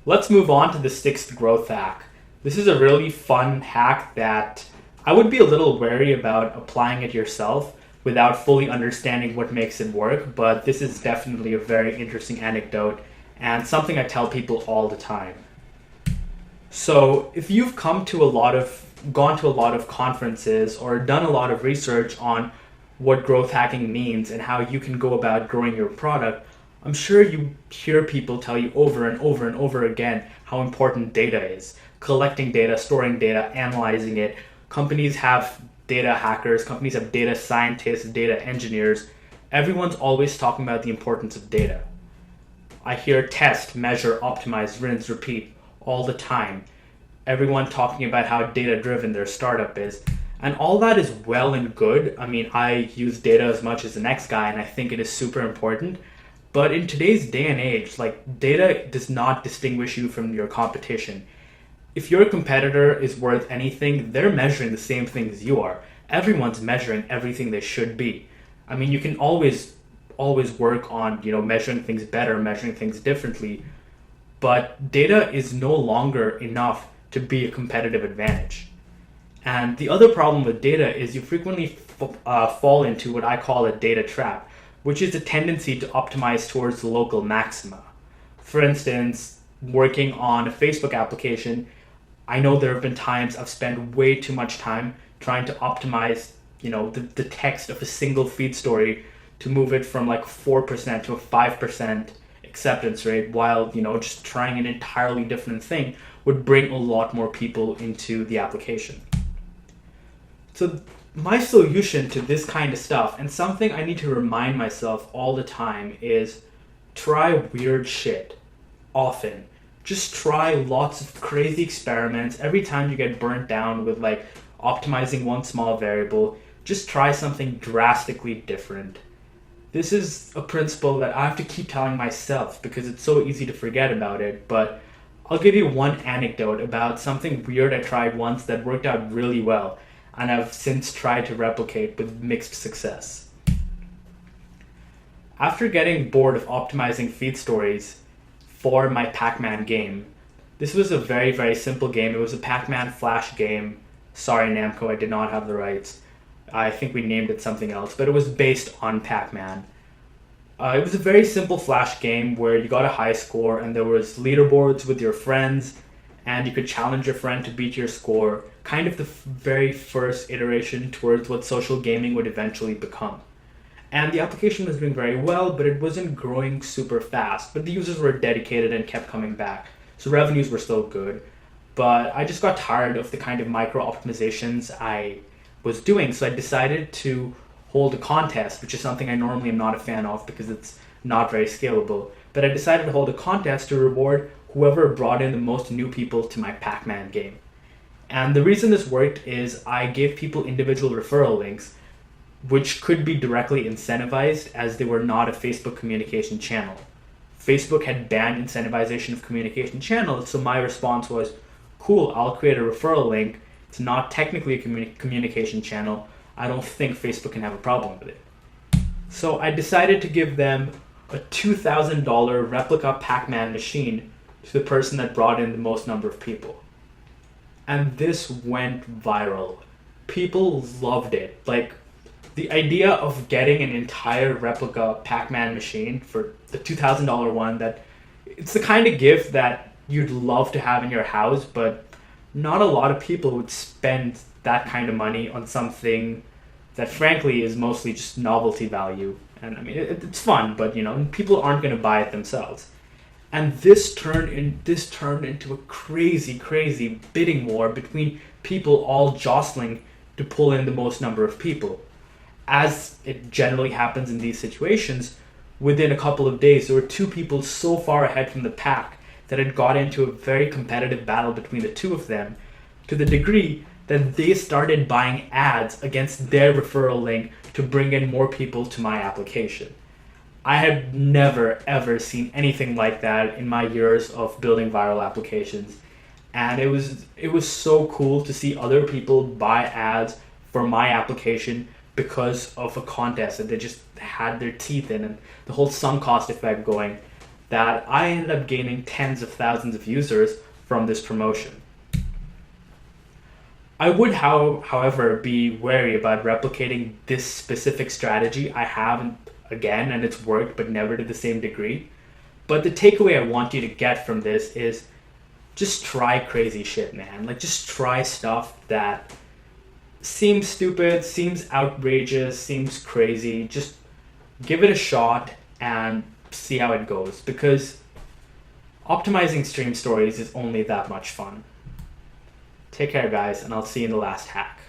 Let's move on to the sixth growth hack. This is a really fun hack that I would be a little wary about applying it yourself without fully understanding what makes it work, but this is definitely a very interesting anecdote and something I tell people all the time. So, if you've gone to a lot of conferences or done a lot of research on what growth hacking means and how you can go about growing your product, I'm sure you hear people tell you over and over and over again how important data is. Collecting data, storing data, analyzing it. Companies have data hackers, companies have data scientists, data engineers. Everyone's always talking about the importance of data. I hear test, measure, optimize, rinse, repeat all the time. Everyone talking about how data driven their startup is. And all that is well and good. I mean, I use data as much as the next guy and I think it is super important. But in today's day and age, data does not distinguish you from your competition. If your competitor is worth anything, they're measuring the same things you are. Everyone's measuring everything they should be. I mean, you can always work on, measuring things better, measuring things differently, but data is no longer enough to be a competitive advantage. And the other problem with data is you frequently fall into what I call a data trap, which is a tendency to optimize towards the local maxima. For instance, working on a Facebook application, I know there have been times I've spent way too much time trying to optimize, the text of a single feed story to move it from 4% to a 5% acceptance rate, while, just trying an entirely different thing would bring a lot more people into the application. So my solution to this kind of stuff, and something I need to remind myself all the time, is try weird shit often. Just try lots of crazy experiments. Every time you get burnt down with optimizing one small variable, just try something drastically different. This is a principle that I have to keep telling myself because it's so easy to forget about it, but I'll give you one anecdote about something weird I tried once that worked out really well, and I've since tried to replicate with mixed success. After getting bored of optimizing feed stories for my Pac-Man game, this was a very, very simple game. It was a Pac-Man Flash game. Sorry, Namco, I did not have the rights. I think we named it something else, but it was based on Pac-Man. It was a very simple Flash game where you got a high score and there was leaderboards with your friends and you could challenge your friend to beat your score, kind of the very first iteration towards what social gaming would eventually become. And the application was doing very well, but it wasn't growing super fast. But the users were dedicated and kept coming back. So revenues were still good. But I just got tired of the kind of micro optimizations I was doing. So I decided to hold a contest, which is something I normally am not a fan of because it's not very scalable. But I decided to hold a contest to reward whoever brought in the most new people to my Pac-Man game. And the reason this worked is I gave people individual referral links, which could be directly incentivized as they were not a Facebook communication channel. Facebook had banned incentivization of communication channels, so my response was, cool, I'll create a referral link. It's not technically a communication channel. I don't think Facebook can have a problem with it. So I decided to give them a $2,000 replica Pac-Man machine to the person that brought in the most number of people. And this went viral. People loved it. The idea of getting an entire replica Pac-Man machine for the $2,000 one, that it's the kind of gift that you'd love to have in your house, but not a lot of people would spend that kind of money on something that frankly is mostly just novelty value. And I mean, it's fun, but people aren't going to buy it themselves. And this turned into a crazy, crazy bidding war between people all jostling to pull in the most number of people. As it generally happens in these situations, within a couple of days, there were two people so far ahead from the pack that it got into a very competitive battle between the two of them, to the degree that they started buying ads against their referral link to bring in more people to my application. I had never ever seen anything like that in my years of building viral applications, and it was so cool to see other people buy ads for my application because of a contest that they just had their teeth in, and the whole sunk cost effect going. that I ended up gaining tens of thousands of users from this promotion. I would, however, be wary about replicating this specific strategy. I haven't, again, and it's worked, but never to the same degree. But the takeaway I want you to get from this is just try crazy shit, man. Like, just try stuff that seems stupid, seems outrageous, seems crazy. Just give it a shot and see how it goes, because optimizing stream stories is only that much fun. Take care, guys, and I'll see you in the last hack.